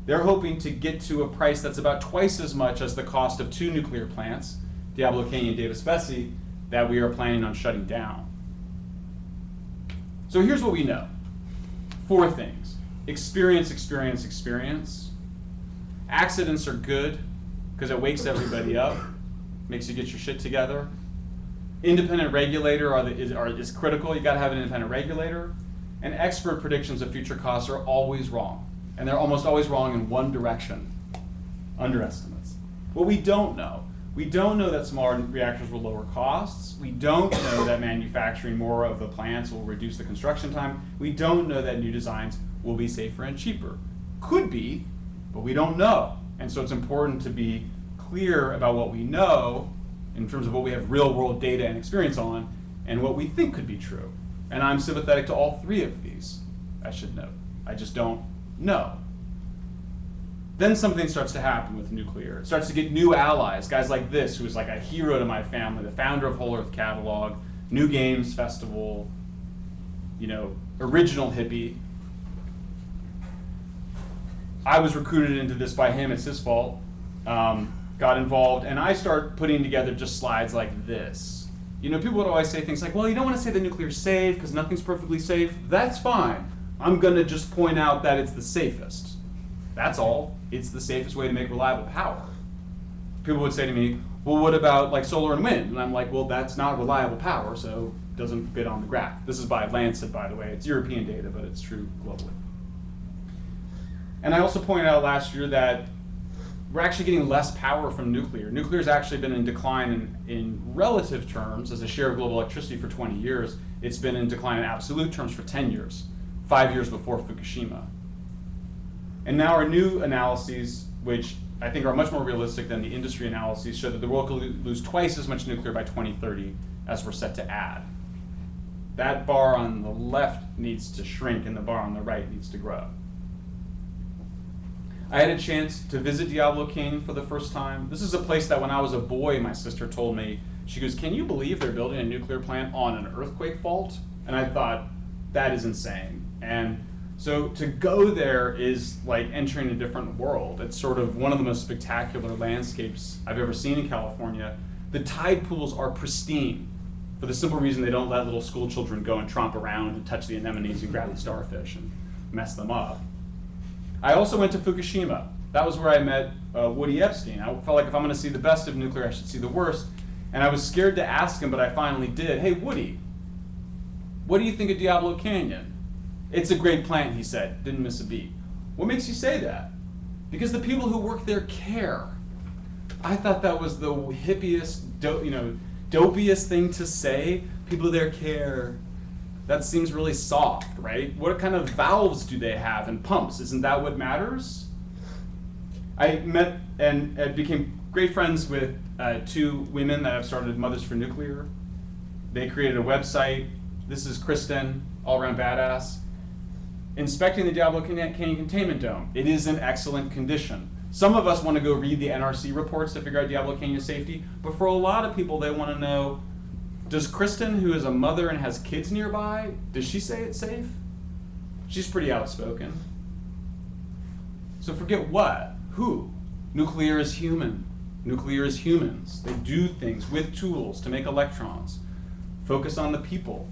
Speaker 2: they're hoping to get to a price that's about twice as much as the cost of 2 nuclear plants, Diablo Canyon and Davis Besse, that we are planning on shutting down. So here's what we know. 4 things. Experience, experience, experience. Accidents are good because it wakes everybody up, makes you get your shit together. Independent regulator is critical. You got to have an independent regulator. And expert predictions of future costs are always wrong. And they're almost always wrong in one direction. Underestimates. What we don't know that small reactors will lower costs. We don't know that manufacturing more of the plants will reduce the construction time. We don't know that new designs will be safer and cheaper. Could be, but we don't know. And so it's important to be clear about what we know in terms of what we have real world data and experience on and what we think could be true. And I'm sympathetic to all 3 of these, I should note. I just don't know. Then something starts to happen with nuclear. It starts to get new allies, guys like this, who is like a hero to my family, the founder of Whole Earth Catalog, New Games Festival, original hippie. I was recruited into this by him, it's his fault. Got involved, and I start putting together just slides like this. People would always say things like, well, you don't want to say the nuclear's safe because nothing's perfectly safe. That's fine. I'm going to just point out that it's the safest. That's all. It's the safest way to make reliable power. People would say to me, well, what about like solar and wind? And I'm like, well, that's not reliable power, so it doesn't fit on the graph. This is by Lancet, by the way. It's European data, but it's true globally. And I also pointed out last year that we're actually getting less power from nuclear. Nuclear's actually been in decline in relative terms as a share of global electricity for 20 years. It's been in decline in absolute terms for 10 years, 5 years before Fukushima. And now our new analyses, which I think are much more realistic than the industry analyses, show that the world could lose twice as much nuclear by 2030 as we're set to add. That bar on the left needs to shrink and the bar on the right needs to grow. I had a chance to visit Diablo Canyon for the first time. This is a place that when I was a boy, my sister told me, she goes, can you believe they're building a nuclear plant on an earthquake fault? And I thought, that is insane. And so to go there is like entering a different world. It's sort of one of the most spectacular landscapes I've ever seen in California. The tide pools are pristine for the simple reason they don't let little school children go and tromp around and touch the anemones and grab the starfish and mess them up. I also went to Fukushima. That was where I met Woody Epstein. I felt like if I'm going to see the best of nuclear, I should see the worst. And I was scared to ask him, but I finally did. Hey, Woody, what do you think of Diablo Canyon? It's a great plant, he said. Didn't miss a beat. What makes you say that? Because the people who work there care. I thought that was the hippiest, dopiest thing to say. People there care. That seems really soft, right? What kind of valves do they have and pumps? Isn't that what matters? I met and became great friends with 2 women that have started Mothers for Nuclear. They created a website. This is Kristen, all around badass. Inspecting the Diablo Canyon Containment Dome. It is in excellent condition. Some of us want to go read the NRC reports to figure out Diablo Canyon safety, but for a lot of people, they want to know, does Kristen, who is a mother and has kids nearby, does she say it's safe? She's pretty outspoken. So forget what? Who? Nuclear is human. Nuclear is humans. They do things with tools to make electrons. Focus on the people.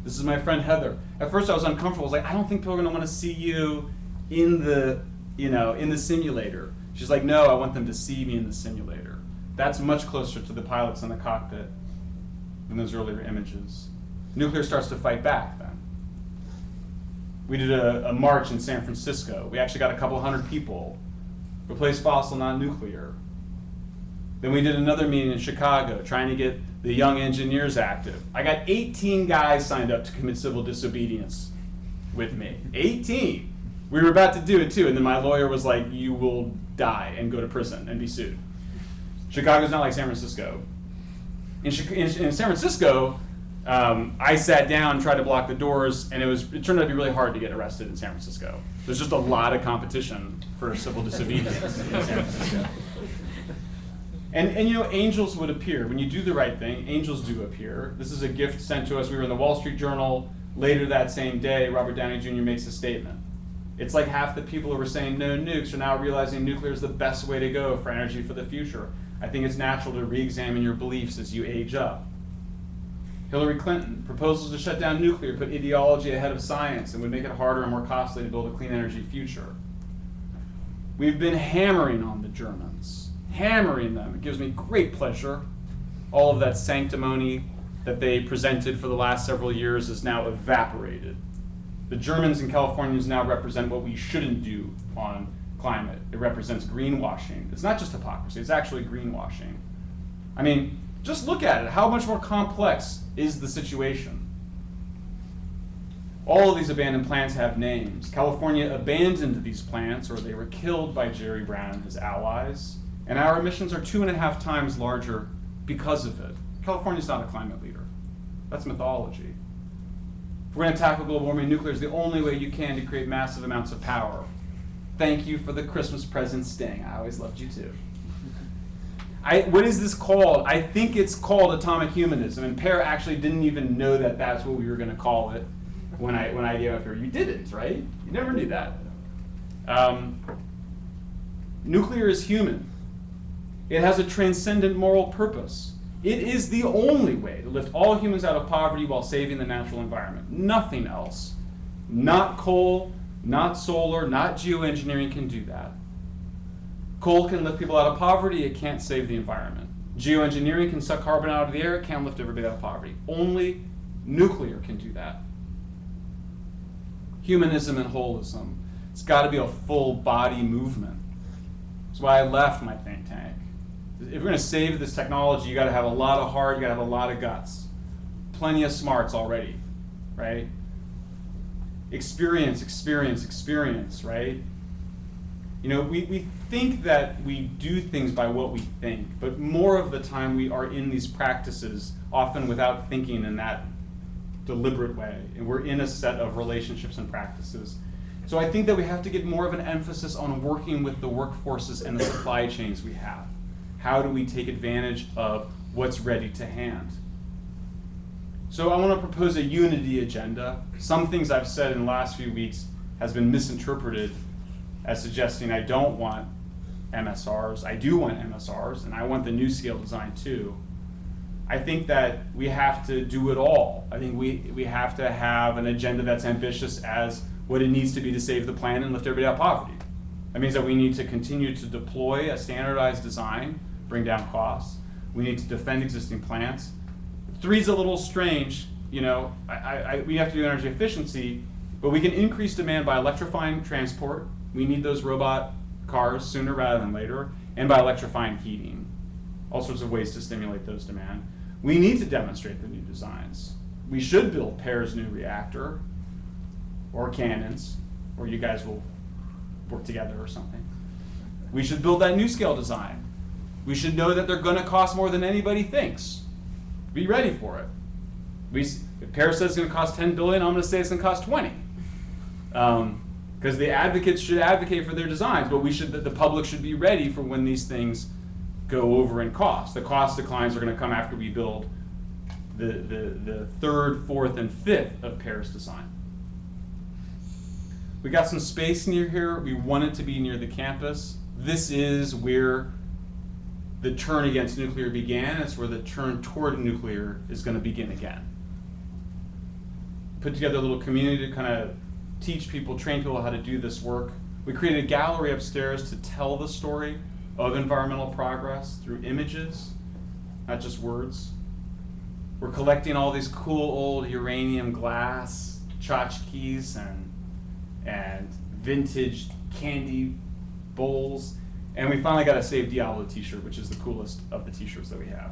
Speaker 2: This is my friend Heather. At first I was uncomfortable. I was like, I don't think people are going to want to see you in the, in the simulator. She's like, no, I want them to see me in the simulator. That's much closer to the pilots in the cockpit than those earlier images. Nuclear starts to fight back then. We did a march in San Francisco. We actually got a couple hundred people. Replace fossil, not nuclear. Then we did another meeting in Chicago trying to get the young engineers active. I got 18 guys signed up to commit civil disobedience with me. 18! We were about to do it too, and then my lawyer was like, you will die and go to prison and be sued. Chicago's not like San Francisco. In San Francisco, I sat down and tried to block the doors, and it turned out to be really hard to get arrested in San Francisco. There's just a lot of competition for civil disobedience in San Francisco. And angels would appear. When you do the right thing, angels do appear. This is a gift sent to us. We were in the Wall Street Journal. Later that same day, Robert Downey Jr. makes a statement. It's like half the people who were saying no nukes are now realizing nuclear is the best way to go for energy for the future. I think it's natural to re-examine your beliefs as you age up. Hillary Clinton, proposals to shut down nuclear put ideology ahead of science and would make it harder and more costly to build a clean energy future. We've been hammering on the Germans, hammering them. It gives me great pleasure. All of that sanctimony that they presented for the last several years is now evaporated. The Germans and Californians now represent what we shouldn't do on climate. It represents greenwashing. It's not just hypocrisy, it's actually greenwashing. I mean, just look at it. How much more complex is the situation? All of these abandoned plants have names. California abandoned these plants, or they were killed by Jerry Brown and his allies, and our emissions are 2.5 times larger because of it. California's not a climate leader. That's mythology. If we're going to tackle global warming, nuclear is the only way you can to create massive amounts of power. Thank you for the Christmas present sting. I always loved you too. What is this called? I think it's called atomic humanism, and Per actually didn't even know that that's what we were going to call it when I gave up here. You didn't, right? You never knew that. Nuclear is human. It has a transcendent moral purpose. It is the only way to lift all humans out of poverty while saving the natural environment. Nothing else. Not coal, not solar, not geoengineering can do that. Coal can lift people out of poverty, it can't save the environment. Geoengineering can suck carbon out of the air, it can't lift everybody out of poverty. Only nuclear can do that. Humanism and holism. It's got to be a full body movement. That's why I left my think tank. If we're going to save this technology, you got to have a lot of heart, you got to have a lot of guts. Plenty of smarts already, right? Experience, right? You know, we think that we do things by what we think, but more of the time we are in these practices, often without thinking in that deliberate way, and we're in a set of relationships and practices. So I think that we have to get more of an emphasis on working with the workforces and the supply chains we have. How do we take advantage of what's ready to hand? So I want to propose a unity agenda. Some things I've said in the last few weeks has been misinterpreted as suggesting I don't want MSRs. I do want MSRs, and I want the new scale design too. I think that we have to do it all. I think we have to have an agenda that's ambitious as what it needs to be to save the planet and lift everybody out of poverty. That means that we need to continue to deploy a standardized design, bring down costs. We need to defend existing plants. 3 is a little strange. You know, we have to do energy efficiency, but we can increase demand by electrifying transport. We need those robot cars sooner rather than later, and by electrifying heating. All sorts of ways to stimulate those demand. We need to demonstrate the new designs. We should build Pear's new reactor, or cannons, or you guys will work together or something. We should build that new scale design. We should know that they're going to cost more than anybody thinks. Be ready for it. If Pear says it's going to cost $10 billion, I'm going to say it's going to cost 20. Because the advocates should advocate for their designs, but the public should be ready for when these things go over in cost. The cost declines are going to come after we build the 3rd, 4th, and 5th of Pear's design. We got some space near here. We want it to be near the campus. This is where the turn against nuclear began. It's where the turn toward nuclear is going to begin again. Put together a little community to kind of teach people, train people how to do this work. We created a gallery upstairs to tell the story of environmental progress through images, not just words. We're collecting all these cool old uranium glass tchotchkes and vintage candy bowls. And we finally got a Save Diablo t-shirt, which is the coolest of the t-shirts that we have.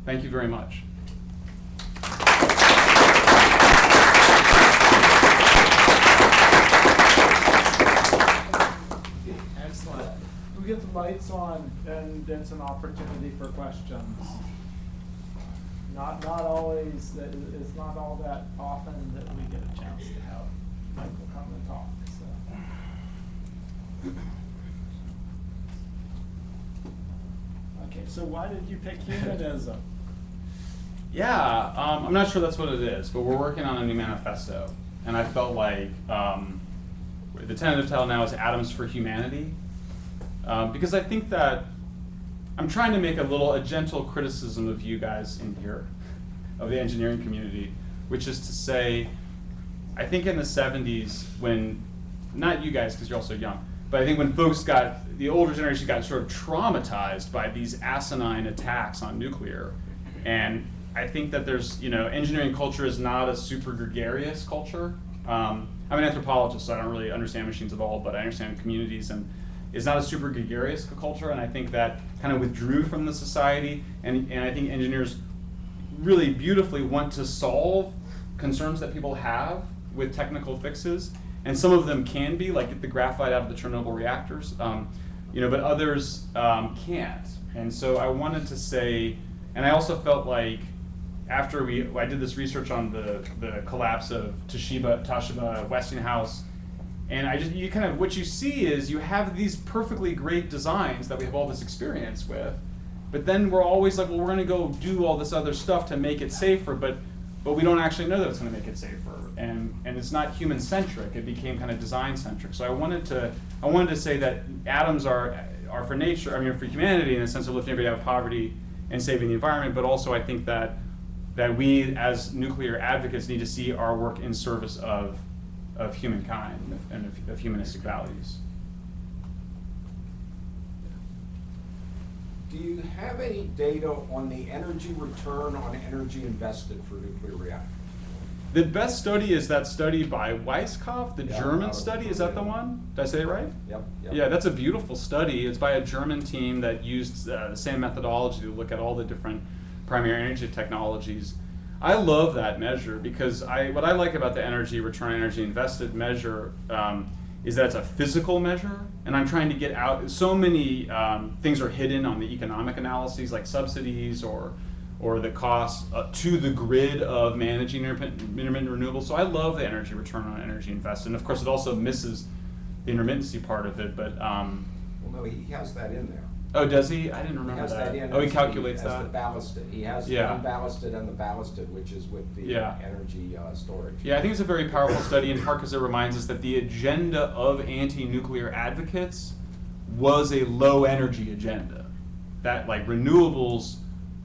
Speaker 2: Thank you very much.
Speaker 1: Excellent. We get the lights on, and it's an opportunity for questions. Not always. It's not all that often that we get a chance to have Michael come and talk. So. Okay, so why did you pick humanism?
Speaker 2: Yeah, I'm not sure that's what it is, but we're working on a new manifesto, and I felt like the tentative title now is Atoms for Humanity, because I think that I'm trying to make a gentle criticism of you guys in here, of the engineering community, which is to say, I think in the 70s when, not you guys because you're all so young, but I think when the older generation got sort of traumatized by these asinine attacks on nuclear, and I think that engineering culture is not a super gregarious culture. I'm an anthropologist, so I don't really understand machines at all, but I understand communities, and it's not a super gregarious culture, and I think that kind of withdrew from the society, and I think engineers really beautifully want to solve concerns that people have with technical fixes, and some of them can be, like get the graphite out of the Chernobyl reactors, but others can't. And so I wanted to say, and I also felt like after I did this research on the collapse of Toshiba Westinghouse, and what you see is you have these perfectly great designs that we have all this experience with, but then we're always like, well, we're going to go do all this other stuff to make it safer, but we don't actually know that it's going to make it safer, and it's not human centric. It became kind of design centric. So I wanted to say that atoms are for nature. I mean, for humanity in the sense of lifting everybody out of poverty and saving the environment, but also I think that we as nuclear advocates need to see our work in service of humankind and of humanistic values.
Speaker 4: do you have any data on the energy return on energy invested for nuclear reactors?
Speaker 2: The best study is that study by Weisskopf, the
Speaker 4: Yeah,
Speaker 2: German study. Is that the one? Did I say it right?
Speaker 4: Yep.
Speaker 2: Yeah, that's a beautiful study. It's by a German team that used the same methodology to look at all the different primary energy technologies. I love that measure because what I like about the energy return on energy invested measure is that it's a physical measure, and I'm trying to get out. So many things are hidden on the economic analyses, like subsidies or the cost to the grid of managing intermittent renewables. So I love the energy return on energy invested. And of course, it also misses the intermittency part of it. But
Speaker 4: Well, no, he has that in there.
Speaker 2: oh, does he? I didn't
Speaker 4: He
Speaker 2: remember
Speaker 4: has that in.
Speaker 2: Oh, he
Speaker 4: as
Speaker 2: calculates
Speaker 4: as
Speaker 2: that.
Speaker 4: the ballasted. He has the
Speaker 2: Yeah.
Speaker 4: unballasted and the ballasted, which is with the energy storage.
Speaker 2: Yeah, I think it's a very powerful study in part because it reminds us that the agenda of anti-nuclear advocates was a low energy agenda. That like renewables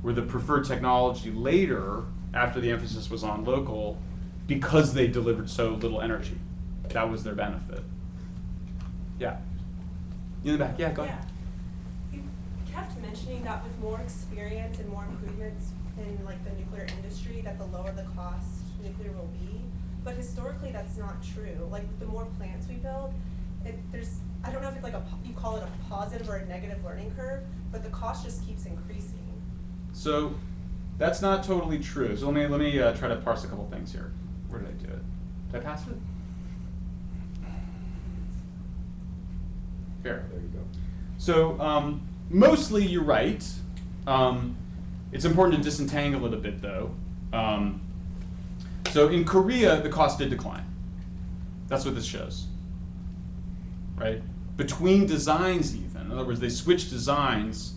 Speaker 2: were the preferred technology later after the emphasis was on local because they delivered so little energy. That was their benefit. Yeah. In the back, yeah, go ahead.
Speaker 5: You kept mentioning that with more experience and more improvements in like the nuclear industry, that the lower the cost nuclear will be. But historically, that's not true. Like the more plants we build, there's, I don't know if it's like you call it a positive or a negative learning curve, but the cost just keeps increasing.
Speaker 2: So that's not totally true. So let me try to parse a couple things here. Where did I do it? Did I pass it? Fair.
Speaker 4: There you go.
Speaker 2: So mostly you're right. It's important to disentangle it a bit though. So in Korea, the cost did decline. That's what this shows, right? Between designs even. In other words, they switched designs,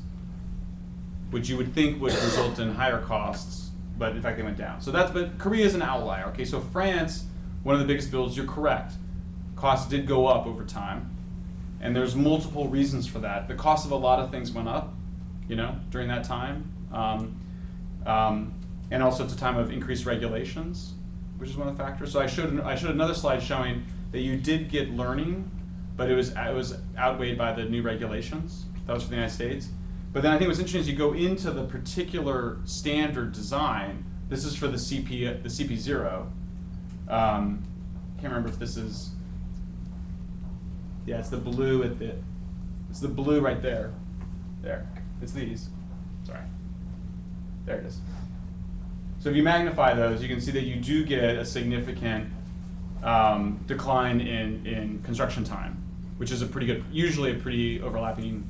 Speaker 2: which you would think would result in higher costs, but in fact they went down. So but Korea is an outlier, okay? So France, one of the biggest builds, you're correct. Costs did go up over time, and there's multiple reasons for that. The cost of a lot of things went up, during that time. And also it's a time of increased regulations, which is one of the factors. So I showed another slide showing that you did get learning, but it was outweighed by the new regulations. That was for the United States. But then I think what's interesting is you go into the particular standard design. This is for the CP0. Can't remember if this is. Yeah, it's the blue it's the blue right there. There. It's these. Sorry. There it is. So if you magnify those, you can see that you do get a significant decline in construction time, which is usually a pretty overlapping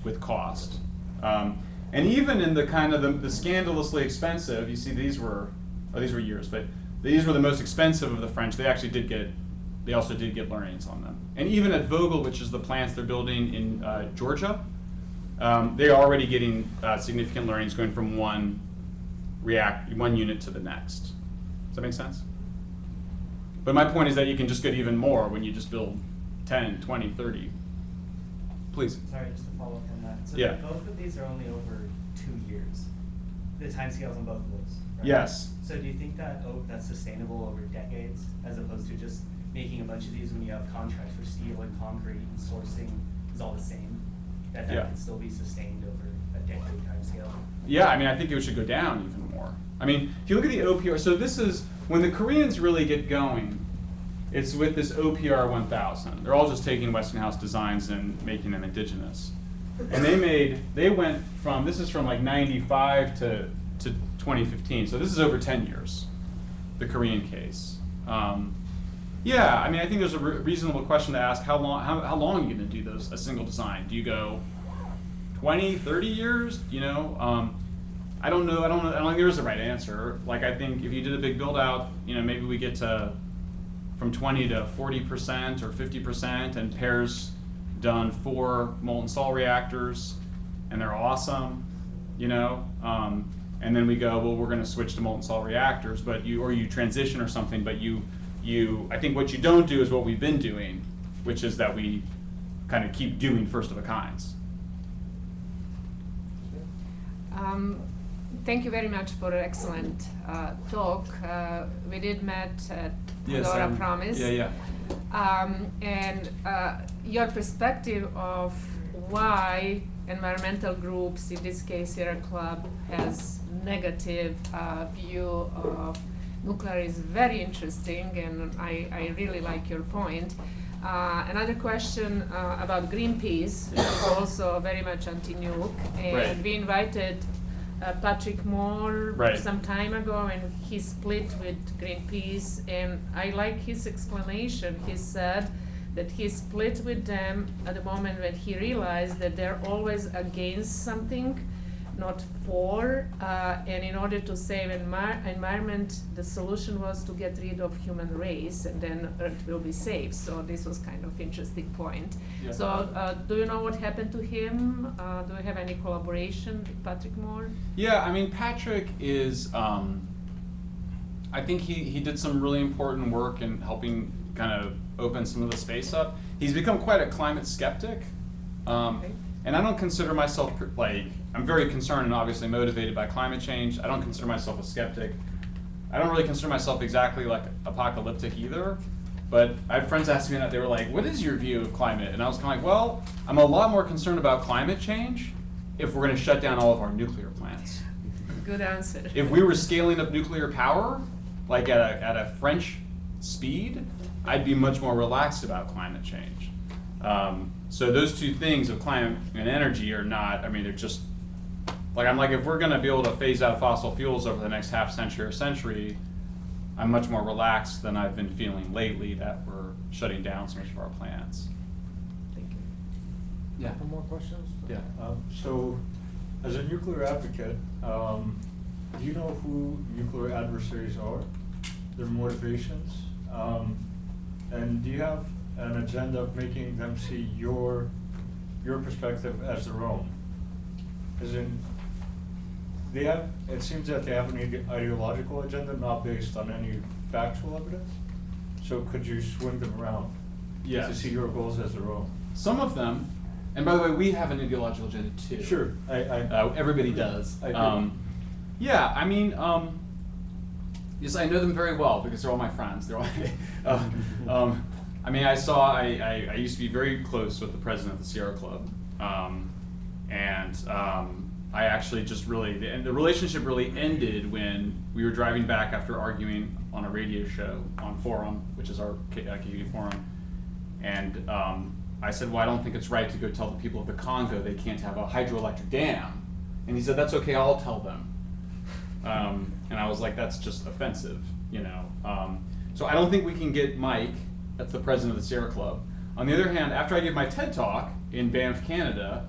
Speaker 2: with cost. And even in the kind of the scandalously expensive, you see these were years, but these were the most expensive of the French. They also did get learnings on them. And even at Vogel, which is the plants they're building in Georgia, they're already getting significant learnings going from one unit to the next. Does that make sense? But my point is that you can just get even more when you just build 10, 20, 30. Please.
Speaker 6: Sorry, just to follow up on that. So
Speaker 2: Yeah.
Speaker 6: both of these are only over 2 years. The timescales on both of those, right?
Speaker 2: Yes.
Speaker 6: So do you think that that's sustainable over decades, as opposed to just making a bunch of these when you have contracts for steel and concrete and sourcing is all the same? That
Speaker 2: Yeah.
Speaker 6: can still be sustained over a decade timescale?
Speaker 2: Yeah, I mean, I think it should go down even more. I mean, if you look at the OPR, so this is, when the Koreans really get going, it's with this OPR 1000. They're all just taking Westinghouse designs and making them indigenous. And they went from, this is from like 95 to 2015, so this is over 10 years, the Korean case. Yeah, I mean, I think there's a reasonable question to ask, how long are you gonna do a single design? Do you go 20, 30 years? I don't know. I don't think there is a right answer. Like, I think if you did a big build out, maybe we get to from 20 to 40% or 50%, and Pear's done 4 molten salt reactors, and they're awesome, and then we go, well, we're going to switch to molten salt reactors, but you transition or something, but I think what you don't do is what we've been doing, which is that we kind of keep doing first of a kinds.
Speaker 7: Thank you very much for an excellent talk. We did met at Pandora Promise.
Speaker 2: Yeah.
Speaker 7: And your perspective of why environmental groups, in this case Sierra Club, has negative view of nuclear is very interesting, and I really like your point. Another question about Greenpeace, which is also very much anti-nuke, and
Speaker 2: Right.
Speaker 7: we invited Patrick Moore
Speaker 2: Right.
Speaker 7: some time ago, and he split with Greenpeace, and I like his explanation. He said that he split with them at the moment when he realized that they're always against something, not for, and in order to save environment, the solution was to get rid of human race, and then Earth will be safe. So this was kind of interesting point.
Speaker 2: Yeah.
Speaker 7: So do you know what happened to him? Do you have any collaboration with Patrick Moore?
Speaker 2: Yeah, I mean, Patrick is, I think he did some really important work in helping kind of open some of the space up. He's become quite a climate skeptic.
Speaker 7: Okay.
Speaker 2: And I don't consider myself, I'm very concerned and obviously motivated by climate change. I don't consider myself a skeptic. I don't really consider myself exactly like apocalyptic either. But I had friends asking me that, they were like, what is your view of climate? And I was kind of like, well, I'm a lot more concerned about climate change if we're going to shut down all of our nuclear plants.
Speaker 7: Good answer.
Speaker 2: If we were scaling up nuclear power, like at a French speed, I'd be much more relaxed about climate change. So those two things of climate and energy are not, I mean, they're just, like, I'm like, if we're gonna be able to phase out fossil fuels over the next half century or century, I'm much more relaxed than I've been feeling lately that we're shutting down so much of our plants.
Speaker 7: Thank you.
Speaker 2: Yeah.
Speaker 1: Couple more questions?
Speaker 2: Yeah.
Speaker 8: So, as a nuclear advocate, do you know who nuclear adversaries are, their motivations? And do you have an agenda of making them see your perspective as their own? As in, they have, it seems that they have an ideological agenda not based on any factual evidence. So could you swing them around
Speaker 2: Yes.
Speaker 8: to see your goals as their own?
Speaker 2: Some of them, and by the way, we have an ideological agenda too.
Speaker 8: Sure,
Speaker 2: Everybody does.
Speaker 8: I agree.
Speaker 2: Yeah, I mean, yes, I know them very well because they're all my friends. They're all, I mean, I used to be very close with the president of the Sierra Club, I actually just really, and the relationship really ended when we were driving back after arguing on a radio show on Forum, which is our community forum, and I said, well, I don't think it's right to go tell the people of the Congo they can't have a hydroelectric dam, and he said, that's okay, I'll tell them. And I was like, that's just offensive, you know. So I don't think we can get Mike, that's the president of the Sierra Club. On the other hand, after I gave my TED Talk in Banff, Canada,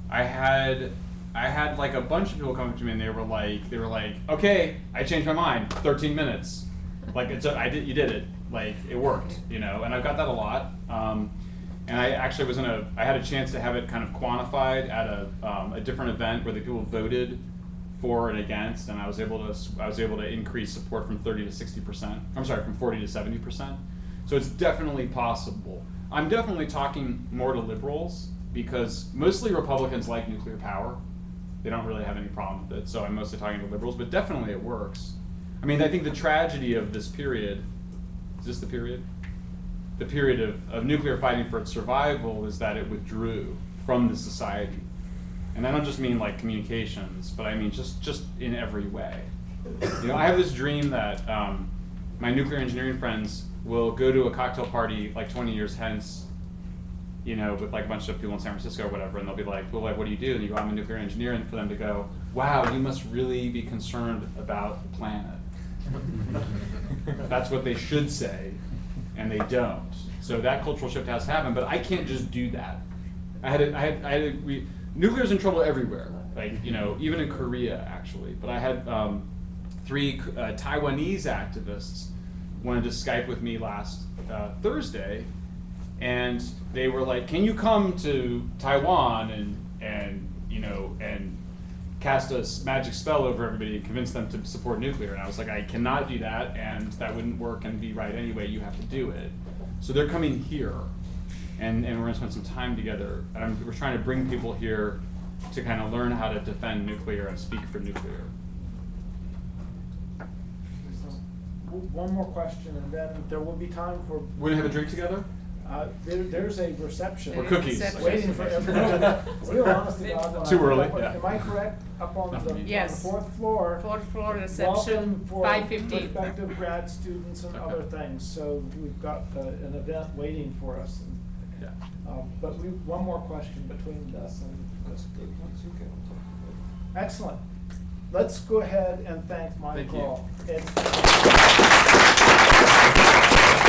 Speaker 2: I had like a bunch of people come up to me and they were like, okay, I changed my mind, 13 minutes. Like, you did it, like, it worked, you know, and I've got that a lot. And I actually I had a chance to have it kind of quantified at a different event where the people voted for and against, and I was able to increase support from 30 to 60%. I'm sorry, from 40 to 70%. So it's definitely possible. I'm definitely talking more to liberals because mostly Republicans like nuclear power. They don't really have any problem with it, so I'm mostly talking to liberals, but definitely it works. I mean, I think the tragedy of this period, is this the period? The period of nuclear fighting for its survival is that it withdrew from the society. And I don't just mean like communications, but I mean just in every way. You know, I have this dream that my nuclear engineering friends will go to a cocktail party like 20 years hence, you know, with like a bunch of people in San Francisco or whatever, and they'll be like, well, like, what do you do? And you go, I'm a nuclear engineer, and for them to go, wow, you must really be concerned about the planet. That's what they should say, and they don't. So that cultural shift has happened, but I can't just do that. Nuclear's in trouble everywhere, like, you know, even in Korea, actually. But I had 3 Taiwanese activists wanted to Skype with me last Thursday, and they were like, can you come to Taiwan and you know, and cast a magic spell over everybody and convince them to support nuclear? And I was like, I cannot do that, and that wouldn't work and be right anyway, you have to do it. So they're coming here, and we're gonna spend some time together, and we're trying to bring people here to kind of learn how to defend nuclear and speak for nuclear.
Speaker 1: One more question, and then there will be time for.
Speaker 2: We're gonna have a drink together?
Speaker 1: There's a reception.
Speaker 2: Or cookies.
Speaker 1: Waiting for everyone. Real honest to God.
Speaker 2: Too early, yeah.
Speaker 1: Am I correct? Up on the
Speaker 7: Yes.
Speaker 1: fourth floor.
Speaker 7: Fourth floor reception,
Speaker 1: Welcome for
Speaker 7: 5:15.
Speaker 1: prospective grad students and
Speaker 2: Okay.
Speaker 1: other things. So we've got an event waiting for us.
Speaker 2: Yeah.
Speaker 1: But one more question between us and.
Speaker 4: That's good. That's okay.
Speaker 1: Excellent. Let's go ahead and thank
Speaker 2: Thank you.
Speaker 1: Michael.